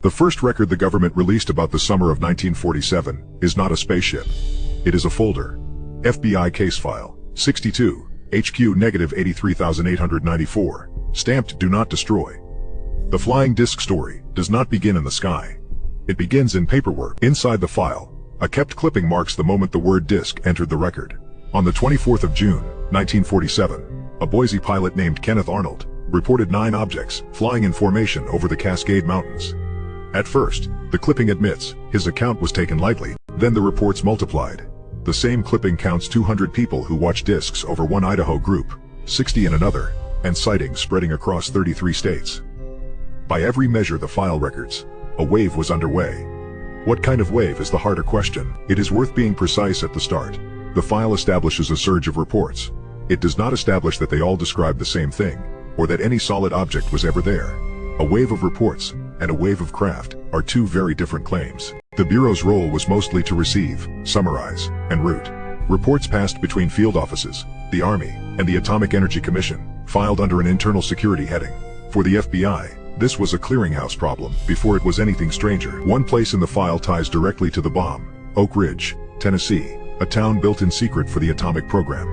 The first record the government released about the summer of 1947 is not a spaceship. It is a folder. FBI case file, 62, HQ-83894, stamped "Do Not Destroy." The flying disc story does not begin in the sky. It begins in paperwork. Inside the file, a kept clipping marks the moment the word disc entered the record. On the 24th of June, 1947, a Boise pilot named Kenneth Arnold reported 9 objects flying in formation over the Cascade Mountains. At first, the clipping admits his account was taken lightly, then the reports multiplied. The same clipping counts 200 people who watched discs over one Idaho group, 60 in another, and sightings spreading across 33 states. By every measure the file records, a wave was underway. What kind of wave is the harder question. It is worth being precise at the start. The file establishes a surge of reports. It does not establish that they all describe the same thing, or that any solid object was ever there. A wave of reports and a wave of craft are two very different claims. The Bureau's role was mostly to receive, summarize, and route. Reports passed between field offices, the Army, and the Atomic Energy Commission, filed under an internal security heading. For the FBI, this was a clearinghouse problem before it was anything stranger. One place in the file ties directly to the bomb: Oak Ridge, Tennessee, a town built in secret for the atomic program.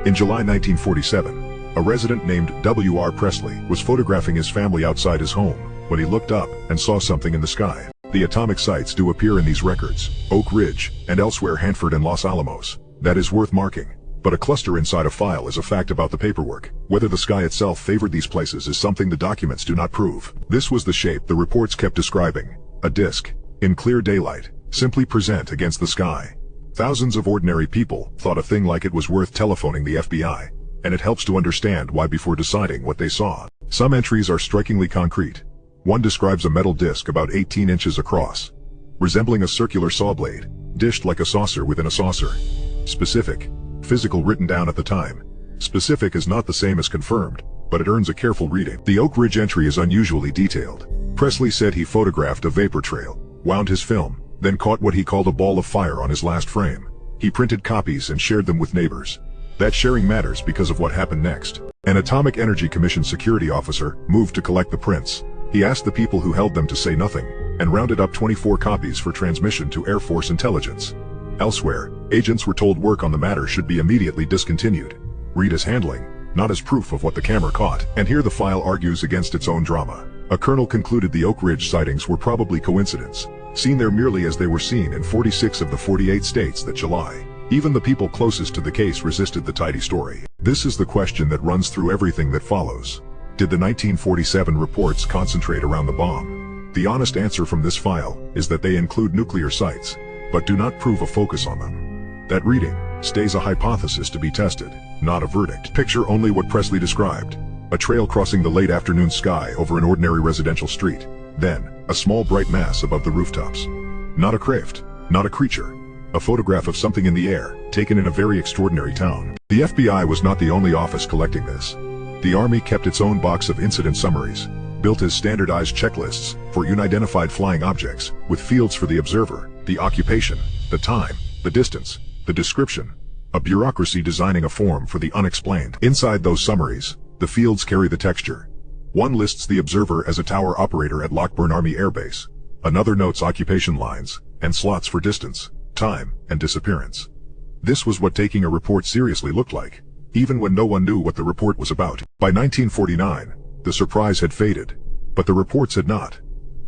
In July 1947, a resident named W.R. Presley was photographing his family outside his home when he looked up and saw something in the sky. The atomic sites do appear in these records, Oak Ridge, and elsewhere Hanford and Los Alamos. That is worth marking. But a cluster inside a file is a fact about the paperwork. Whether the sky itself favored these places is something the documents do not prove. This was the shape the reports kept describing: a disk, in clear daylight, simply present against the sky. Thousands of ordinary people thought a thing like it was worth telephoning the FBI, and it helps to understand why before deciding what they saw. Some entries are strikingly concrete. One describes a metal disc about 18 inches across, resembling a circular saw blade, dished like a saucer within a saucer. Specific. Physical written down at the time. Specific is not the same as confirmed, but it earns a careful reading. The Oak Ridge entry is unusually detailed. Presley said he photographed a vapor trail, wound his film, then caught what he called a ball of fire on his last frame. He printed copies and shared them with neighbors. That sharing matters because of what happened next. An Atomic Energy Commission security officer moved to collect the prints. He asked the people who held them to say nothing, and rounded up 24 copies for transmission to Air Force intelligence. Elsewhere, agents were told work on the matter should be immediately discontinued. Read as handling, not as proof of what the camera caught. And here the file argues against its own drama. A colonel concluded the Oak Ridge sightings were probably coincidence, seen there merely as they were seen in 46 of the 48 states that July. Even the people closest to the case resisted the tidy story. This is the question that runs through everything that follows. Did the 1947 reports concentrate around the bomb? The honest answer from this file is that they include nuclear sites, but do not prove a focus on them. That reading stays a hypothesis to be tested, not a verdict. Picture only what Presley described: a trail crossing the late afternoon sky over an ordinary residential street, then a small bright mass above the rooftops. Not a craft, not a creature. A photograph of something in the air, taken in a very extraordinary town. The FBI was not the only office collecting this. The Army kept its own box of incident summaries, built as standardized checklists for unidentified flying objects, with fields for the observer, the occupation, the time, the distance, the description. A bureaucracy designing a form for the unexplained. Inside those summaries, the fields carry the texture. One lists the observer as a tower operator at Lockburn Army Air Base. Another notes occupation lines, and slots for distance, time, and disappearance. This was what taking a report seriously looked like, even when no one knew what the report was about. By 1949, the surprise had faded, but the reports had not.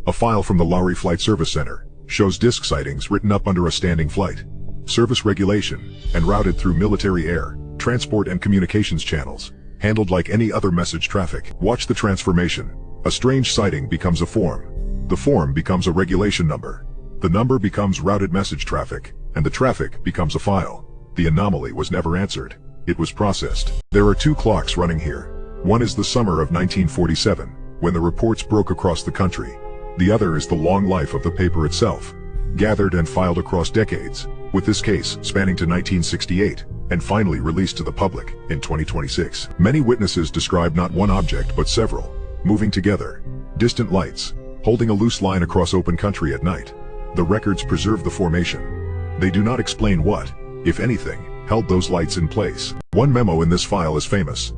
A file from the Lowry Flight Service Center shows disc sightings written up under a standing flight, service regulation, and routed through military air, transport and communications channels, handled like any other message traffic. Watch the transformation. A strange sighting becomes a form. The form becomes a regulation number. The number becomes routed message traffic, and the traffic becomes a file. The anomaly was never answered. It was processed. There are two clocks running here. One is the summer of 1947, when the reports broke across the country. The other is the long life of the paper itself, gathered and filed across decades, with this case spanning to 1968, and finally released to the public in 2026. Many witnesses describe not one object but several, moving together. Distant lights, holding a loose line across open country at night. The records preserve the formation. They do not explain what, if anything, held those lights in place. One memo in this file is famous.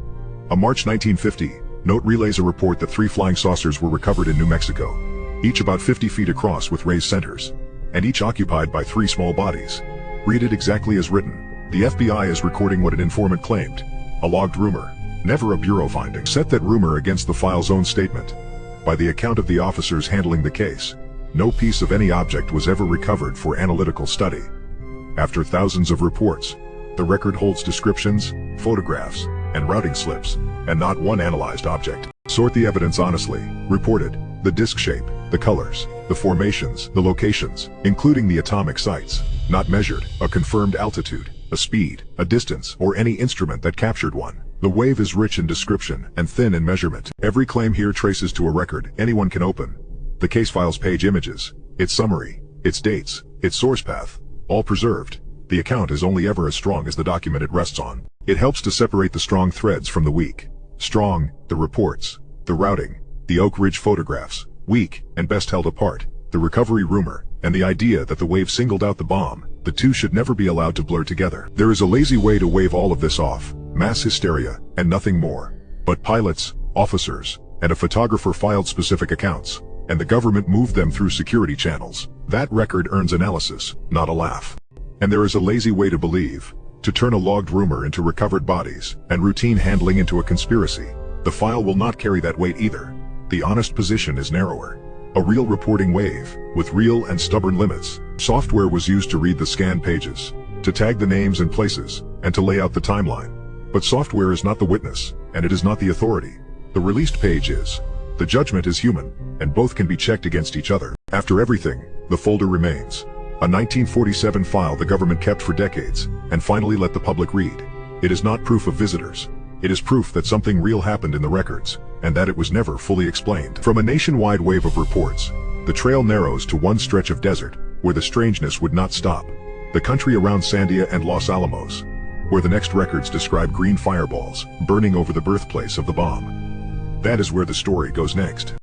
A March 1950 note relays a report that 3 flying saucers were recovered in New Mexico. each about 50 feet across with raised centers, and each occupied by 3 small bodies. Read it exactly as written. The FBI is recording what an informant claimed. A logged rumor, never a bureau finding. Set that rumor against the file's own statement. By the account of the officers handling the case, no piece of any object was ever recovered for analytical study. After thousands of reports, the record holds descriptions, photographs, and routing slips, and not one analyzed object. Sort the evidence honestly. Reported, the disk shape, the colors, the formations, the locations, including the atomic sites, not measured, a confirmed altitude, a speed, a distance, or any instrument that captured one. The wave is rich in description and thin in measurement. Every claim here traces to a record anyone can open. The case file's page images, its summary, its dates, its source path, all preserved. The account is only ever as strong as the document it rests on. It helps to separate the strong threads from the weak. Strong, the reports, the routing, the Oak Ridge photographs. Weak, and best held apart, the recovery rumor, and the idea that the wave singled out the bomb. The two should never be allowed to blur together. There is a lazy way to wave all of this off. Mass hysteria, and nothing more. But pilots, officers, and a photographer filed specific accounts, and the government moved them through security channels. That record earns analysis, not a laugh. And there is a lazy way to believe, to turn a logged rumor into recovered bodies, and routine handling into a conspiracy. The file will not carry that weight either. The honest position is narrower. A real reporting wave, with real and stubborn limits. Software was used to read the scanned pages, to tag the names and places, and to lay out the timeline. But software is not the witness, and it is not the authority. The released page is. The judgment is human, and both can be checked against each other. After everything, the folder remains. A 1947 file the government kept for decades, and finally let the public read. It is not proof of visitors. It is proof that something real happened in the records, and that it was never fully explained. From a nationwide wave of reports, the trail narrows to one stretch of desert, where the strangeness would not stop. The country around Sandia and Los Alamos, where the next records describe green fireballs burning over the birthplace of the bomb. That is where the story goes next.